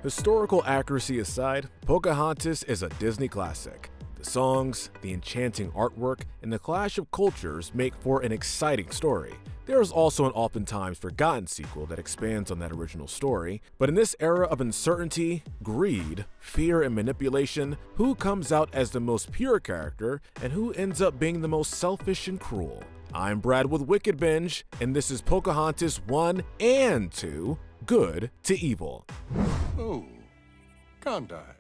Historical accuracy aside, Pocahontas is a Disney classic. The songs, the enchanting artwork, and the clash of cultures make for an exciting story. There is also an oftentimes forgotten sequel that expands on that original story, but in this era of uncertainty, greed, fear, and manipulation, who comes out as the most pure character and who ends up being the most selfish and cruel? I'm Brad with Wicked Binge, and this is Pocahontas 1 and 2, Good to Evil. Oh, can't I?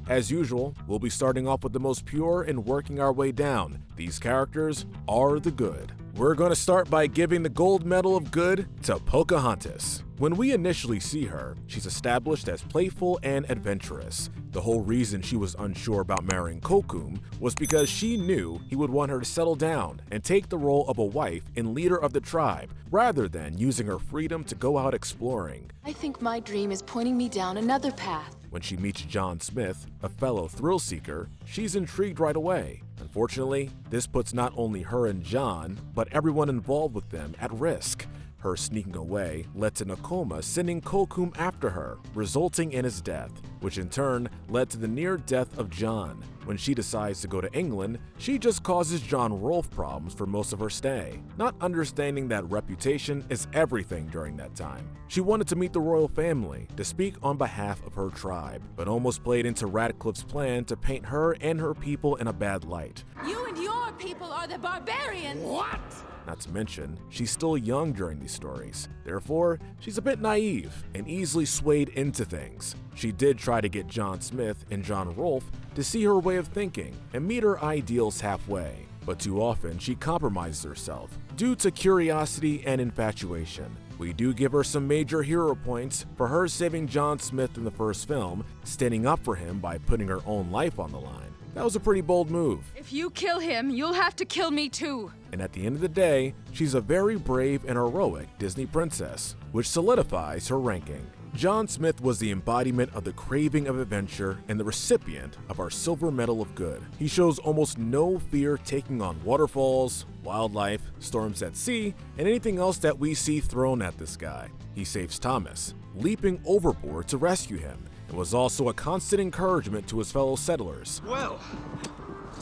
As usual, we'll be starting off with the most pure and working our way down. These characters are the good. We're going to start by giving the gold medal of good to Pocahontas. When we initially see her, she's established as playful and adventurous. The whole reason she was unsure about marrying Kocoum was because she knew he would want her to settle down and take the role of a wife and leader of the tribe, rather than using her freedom to go out exploring. I think my dream is pointing me down another path. When she meets John Smith, a fellow thrill seeker, she's intrigued right away. Unfortunately, this puts not only her and John, but everyone involved with them at risk. Her sneaking away led to Nakoma sending Kocoum after her, resulting in his death, which in turn led to the near death of John. When she decides to go to England, she just causes John Rolfe problems for most of her stay, not understanding that reputation is everything during that time. She wanted to meet the royal family to speak on behalf of her tribe, but almost played into Radcliffe's plan to paint her and her people in a bad light. You and your people are the barbarians! What? Not to mention, she's still young during these stories. Therefore, she's a bit naive and easily swayed into things. She did try to get John Smith and John Rolfe to see her way of thinking and meet her ideals halfway, but too often she compromises herself due to curiosity and infatuation. We do give her some major hero points for her saving John Smith in the first film, standing up for him by putting her own life on the line. That was a pretty bold move. If you kill him, you'll have to kill me too. And at the end of the day, she's a very brave and heroic Disney princess, which solidifies her ranking. John Smith was the embodiment of the craving of adventure and the recipient of our Silver Medal of Good. He shows almost no fear taking on waterfalls, wildlife, storms at sea, and anything else that we see thrown at this guy. He saves Thomas, leaping overboard to rescue him, and was also a constant encouragement to his fellow settlers. Well,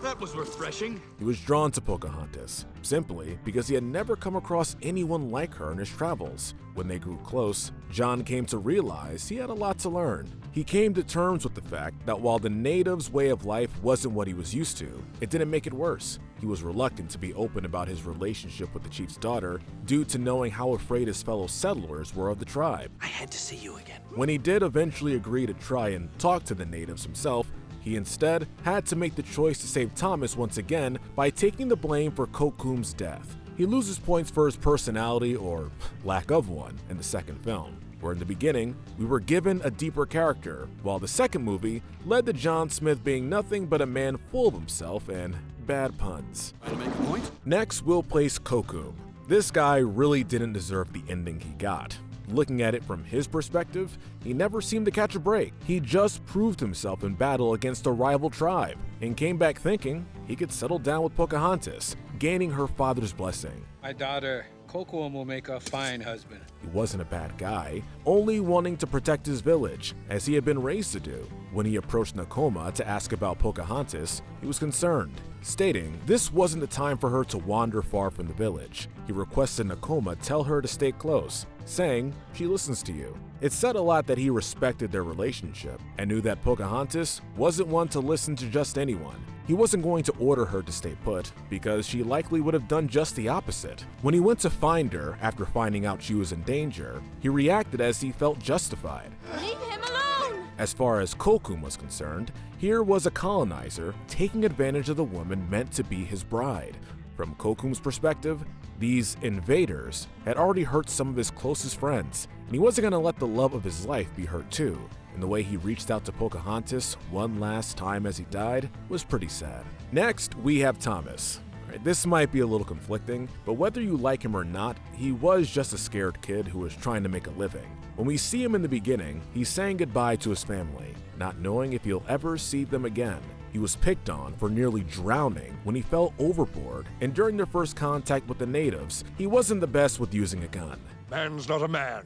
that was refreshing. He was drawn to Pocahontas, simply because he had never come across anyone like her in his travels. When they grew close, John came to realize he had a lot to learn. He came to terms with the fact that while the natives' way of life wasn't what he was used to, it didn't make it worse. He was reluctant to be open about his relationship with the chief's daughter due to knowing how afraid his fellow settlers were of the tribe. I had to see you again. When he did eventually agree to try and talk to the natives himself, he instead had to make the choice to save Thomas once again by taking the blame for Kocoum's death. He loses points for his personality, or lack of one, in the second film, where in the beginning, we were given a deeper character, while the second movie led to John Smith being nothing but a man full of himself and bad puns. Trying to make a point? Next, we'll place Kocoum. This guy really didn't deserve the ending he got. Looking at it from his perspective, he never seemed to catch a break. He just proved himself in battle against a rival tribe and came back thinking he could settle down with Pocahontas, gaining her father's blessing. My daughter, Kocoum, will make a fine husband. He wasn't a bad guy, only wanting to protect his village, as he had been raised to do. When he approached Nakoma to ask about Pocahontas, he was concerned, stating this wasn't the time for her to wander far from the village. He requested Nakoma tell her to stay close, saying she listens to you. It said a lot that he respected their relationship and knew that Pocahontas wasn't one to listen to just anyone. He wasn't going to order her to stay put, because she likely would have done just the opposite. When he went to find her after finding out she was in danger, he reacted as he felt justified. Leave him alone! As far as Kocoum was concerned, here was a colonizer taking advantage of the woman meant to be his bride. From Kocoum's perspective, these invaders had already hurt some of his closest friends, and he wasn't going to let the love of his life be hurt too. And the way he reached out to Pocahontas one last time as he died was pretty sad. Next, we have Thomas. This might be a little conflicting, but whether you like him or not, he was just a scared kid who was trying to make a living. When we see him in the beginning, he's saying goodbye to his family, not knowing if he'll ever see them again. He was picked on for nearly drowning when he fell overboard, and during their first contact with the natives, he wasn't the best with using a gun. Man's not a man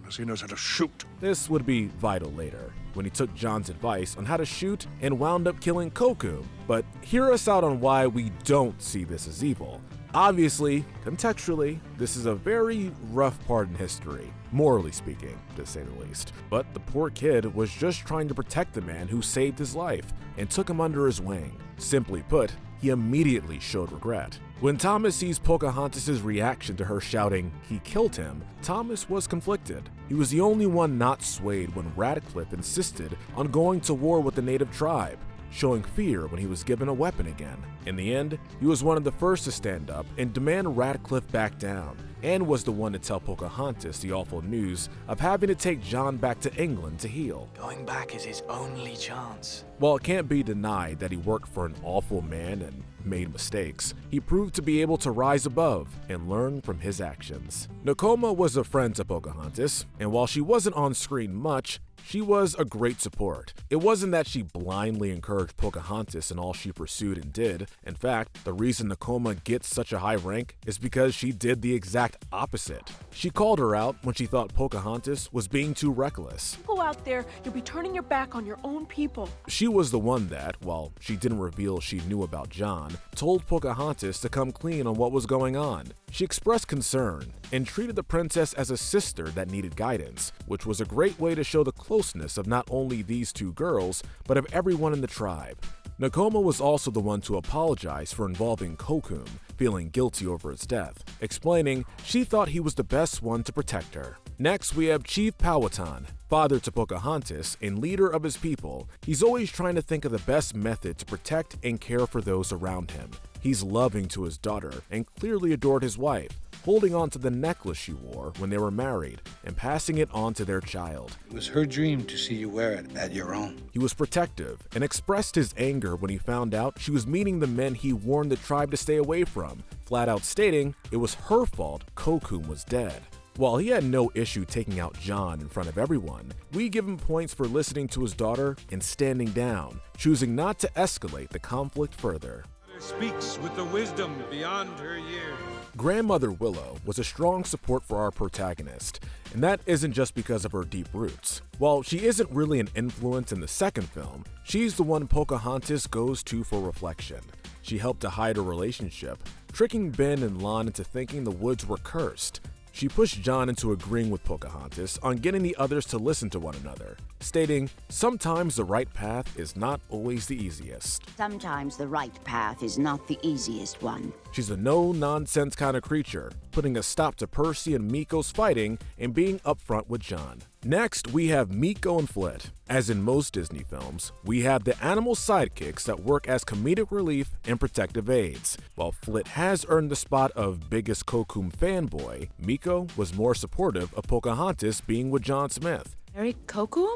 as he knows how to shoot. This would be vital later, when he took John's advice on how to shoot and wound up killing Kokum. But hear us out on why we don't see this as evil. Obviously, contextually, this is a very rough part in history, morally speaking, to say the least. But the poor kid was just trying to protect the man who saved his life and took him under his wing. Simply put, he immediately showed regret. When Thomas sees Pocahontas' reaction to her shouting, "He killed him," Thomas was conflicted. He was the only one not swayed when Radcliffe insisted on going to war with the native tribe, showing fear when he was given a weapon again. In the end, he was one of the first to stand up and demand Radcliffe back down, and was the one to tell Pocahontas the awful news of having to take John back to England to heal. Going back is his only chance. While it can't be denied that he worked for an awful man and made mistakes, he proved to be able to rise above and learn from his actions. Nakoma was a friend to Pocahontas, and while she wasn't on screen much, she was a great support. It wasn't that she blindly encouraged Pocahontas in all she pursued and did. In fact, the reason Nakoma gets such a high rank is because she did the exact opposite. She called her out when she thought Pocahontas was being too reckless. Go out there, you'll be turning your back on your own people. She was the one that, while she didn't reveal she knew about John, told Pocahontas to come clean on what was going on. She expressed concern and treated the princess as a sister that needed guidance, which was a great way to show the closeness of not only these two girls, but of everyone in the tribe. Nakoma was also the one to apologize for involving Kokum, feeling guilty over his death, explaining she thought he was the best one to protect her. Next, we have Chief Powhatan, father to Pocahontas and leader of his people. He's always trying to think of the best method to protect and care for those around him. He's loving to his daughter and clearly adored his wife, holding on to the necklace she wore when they were married and passing it on to their child. It was her dream to see you wear it at your own. He was protective and expressed his anger when he found out she was meeting the men he warned the tribe to stay away from, flat out stating it was her fault Kokum was dead. While he had no issue taking out John in front of everyone, we give him points for listening to his daughter and standing down, choosing not to escalate the conflict further. Speaks with the wisdom beyond her years. Grandmother Willow was a strong support for our protagonist, and that isn't just because of her deep roots. While she isn't really an influence in the second film, she's the one Pocahontas goes to for reflection. She helped to hide her relationship, tricking Ben and Lon into thinking the woods were cursed. She pushed John into agreeing with Pocahontas on getting the others to listen to one another, stating, "Sometimes the right path is not always the easiest." Sometimes the right path is not the easiest one. She's a no-nonsense kind of creature, putting a stop to Percy and Miko's fighting and being upfront with John. Next, we have Miko and Flit. As in most Disney films, we have the animal sidekicks that work as comedic relief and protective aids. While Flit has earned the spot of biggest Kokum fanboy, Miko was more supportive of Pocahontas being with John Smith. Eric Kokum?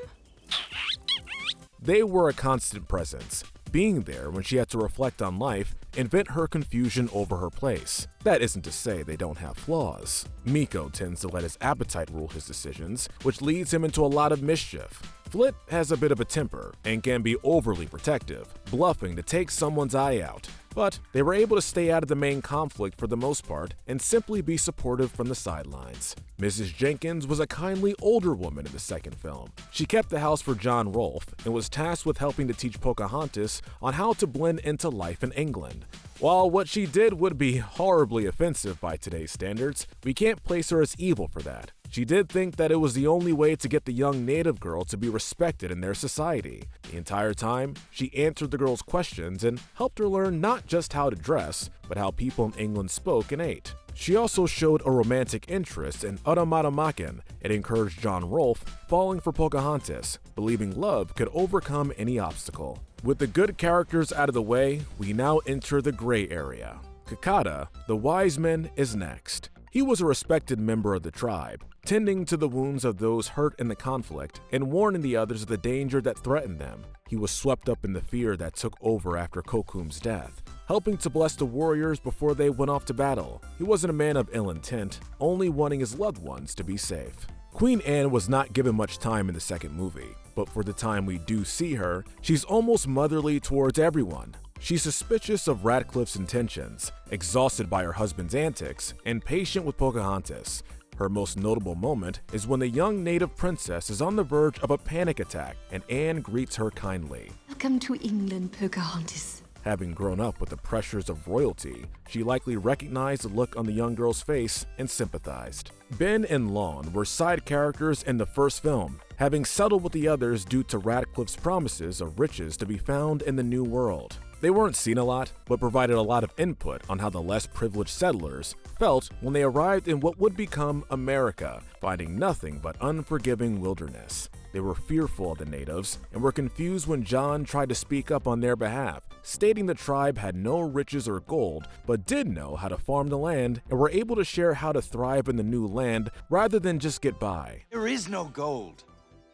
They were a constant presence, being there when she had to reflect on life and vent her confusion over her place. That isn't to say they don't have flaws. Miko tends to let his appetite rule his decisions, which leads him into a lot of mischief. Flit has a bit of a temper and can be overly protective, bluffing to take someone's eye out. But they were able to stay out of the main conflict for the most part and simply be supportive from the sidelines. Mrs. Jenkins was a kindly older woman in the second film. She kept the house for John Rolfe and was tasked with helping to teach Pocahontas on how to blend into life in England. While what she did would be horribly offensive by today's standards, we can't place her as evil for that. She did think that it was the only way to get the young native girl to be respected in their society. The entire time, she answered the girl's questions and helped her learn not just how to dress, but how people in England spoke and ate. She also showed a romantic interest in Uttamatamakan and encouraged John Rolfe, falling for Pocahontas, believing love could overcome any obstacle. With the good characters out of the way, we now enter the gray area. Kakata, the wise man, is next. He was a respected member of the tribe, tending to the wounds of those hurt in the conflict and warning the others of the danger that threatened them. He was swept up in the fear that took over after Kokum's death, helping to bless the warriors before they went off to battle. He wasn't a man of ill intent, only wanting his loved ones to be safe. Queen Anne was not given much time in the second movie, but for the time we do see her, she's almost motherly towards everyone. She's suspicious of Radcliffe's intentions, exhausted by her husband's antics, and patient with Pocahontas. Her most notable moment is when the young native princess is on the verge of a panic attack and Anne greets her kindly. Welcome to England, Pocahontas. Having grown up with the pressures of royalty, she likely recognized the look on the young girl's face and sympathized. Ben and Lon were side characters in the first film, having settled with the others due to Radcliffe's promises of riches to be found in the New World. They weren't seen a lot, but provided a lot of input on how the less privileged settlers felt when they arrived in what would become America, finding nothing but unforgiving wilderness. They were fearful of the natives and were confused when John tried to speak up on their behalf, stating the tribe had no riches or gold, but did know how to farm the land and were able to share how to thrive in the new land rather than just get by. There is no gold.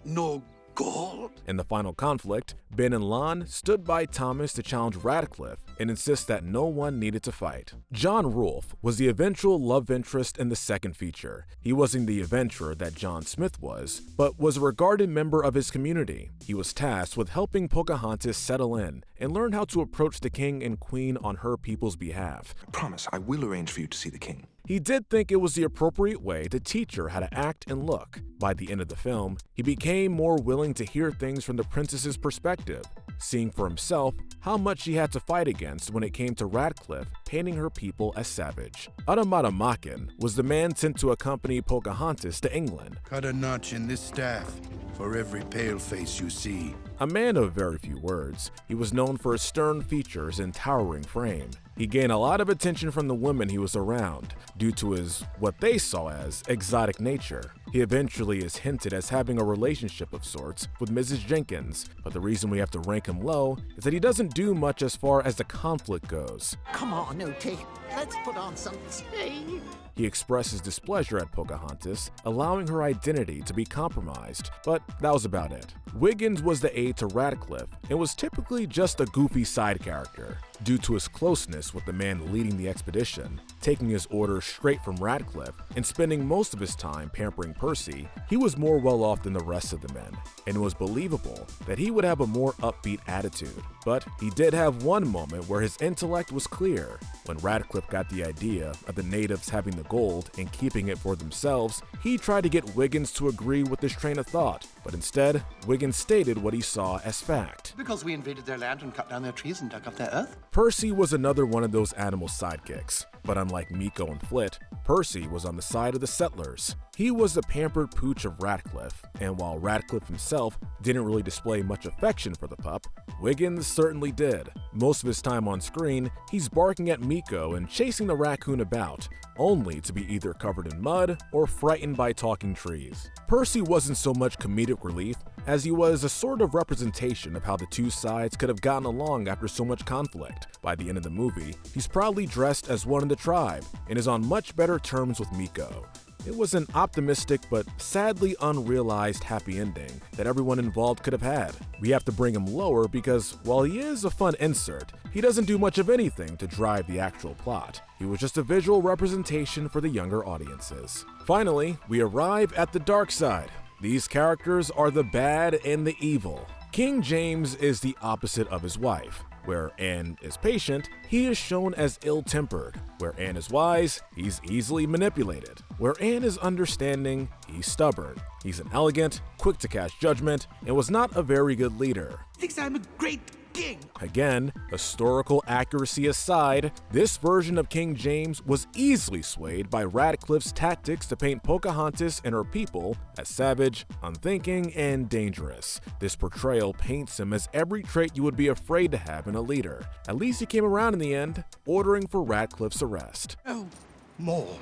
No gold? In the final conflict, Ben and Lon stood by Thomas to challenge Radcliffe and insist that no one needed to fight. John Rolfe was the eventual love interest in the second feature. He wasn't the adventurer that John Smith was, but was a regarded member of his community. He was tasked with helping Pocahontas settle in and learn how to approach the king and queen on her people's behalf. I promise I will arrange for you to see the king. He did think it was the appropriate way to teach her how to act and look. By the end of the film, he became more willing to hear things from the princess's perspective, seeing for himself how much she had to fight against when it came to Radcliffe painting her people as savage. Adamadamakon was the man sent to accompany Pocahontas to England. Cut a notch in this staff for every pale face you see. A man of very few words, he was known for his stern features and towering frame. He gained a lot of attention from the women he was around due to his, what they saw as, exotic nature. He eventually is hinted as having a relationship of sorts with Mrs. Jenkins, but the reason we have to rank him low is that he doesn't do much as far as the conflict goes. Come on, Ote. Let's put on some stain. He expresses displeasure at Pocahontas, allowing her identity to be compromised, but that was about it. Wiggins was the aide to Radcliffe and was typically just a goofy side character. Due to his closeness with the man leading the expedition, taking his orders straight from Radcliffe, and spending most of his time pampering Percy, he was more well off than the rest of the men, and it was believable that he would have a more upbeat attitude. But he did have one moment where his intellect was clear. When Radcliffe got the idea of the natives having the gold and keeping it for themselves, he tried to get Wiggins to agree with this train of thought, but instead, Wiggins stated what he saw as fact. Because we invaded their land and cut down their trees and dug up their earth? Percy was another one of those animal sidekicks, but unlike Miko and Flit, Percy was on the side of the settlers. He was the pampered pooch of Radcliffe, and while Radcliffe himself didn't really display much affection for the pup, Wiggins certainly did. Most of his time on screen, he's barking at Miko and chasing the raccoon about, only to be either covered in mud or frightened by talking trees. Percy wasn't so much comedic relief as he was a sort of representation of how the two sides could have gotten along after so much conflict. By the end of the movie, he's proudly dressed as one of the tribe and is on much better terms with Miko. It was an optimistic but sadly unrealized happy ending that everyone involved could have had. We have to bring him lower because while he is a fun insert, he doesn't do much of anything to drive the actual plot. He was just a visual representation for the younger audiences. Finally, we arrive at the dark side. These characters are the bad and the evil. King James is the opposite of his wife. Where Anne is patient, he is shown as ill-tempered. Where Anne is wise, he's easily manipulated. Where Anne is understanding, he's stubborn. He's inelegant, quick to cast judgment, and was not a very good leader. Thinks I'm a great king. Again, historical accuracy aside, this version of King James was easily swayed by Radcliffe's tactics to paint Pocahontas and her people as savage, unthinking, and dangerous. This portrayal paints him as every trait you would be afraid to have in a leader. At least he came around in the end, ordering for Radcliffe's arrest. Oh, more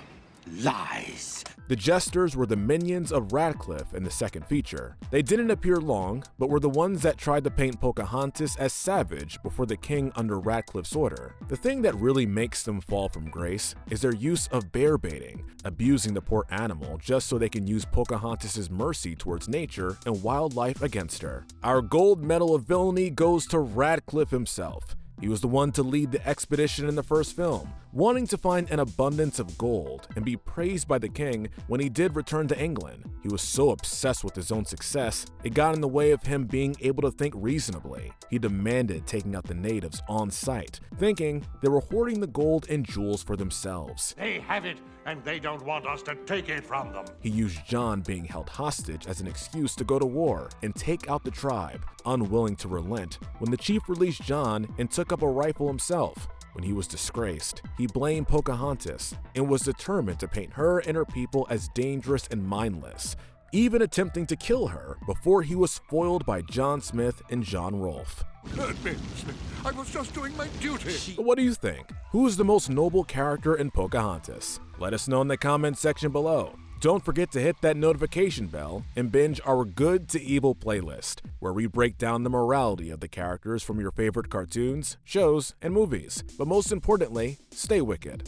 lies. The Jesters were the minions of Radcliffe in the second feature. They didn't appear long, but were the ones that tried to paint Pocahontas as savage before the king under Radcliffe's order. The thing that really makes them fall from grace is their use of bear baiting, abusing the poor animal just so they can use Pocahontas' mercy towards nature and wildlife against her. Our gold medal of villainy goes to Radcliffe himself. He was the one to lead the expedition in the first film, wanting to find an abundance of gold and be praised by the king when he did return to England. He was so obsessed with his own success, it got in the way of him being able to think reasonably. He demanded taking out the natives on sight, thinking they were hoarding the gold and jewels for themselves. They have it, and they don't want us to take it from them. He used John being held hostage as an excuse to go to war and take out the tribe, unwilling to relent when the chief released John and took up a rifle himself. When he was disgraced, he blamed Pocahontas and was determined to paint her and her people as dangerous and mindless, even attempting to kill her before he was foiled by John Smith and John Rolfe. Admit, Smith, I was just doing my duty. So what do you think? Who is the most noble character in Pocahontas? Let us know in the comments section below. Don't forget to hit that notification bell and binge our Good to Evil playlist, where we break down the morality of the characters from your favorite cartoons, shows, and movies. But most importantly, stay wicked.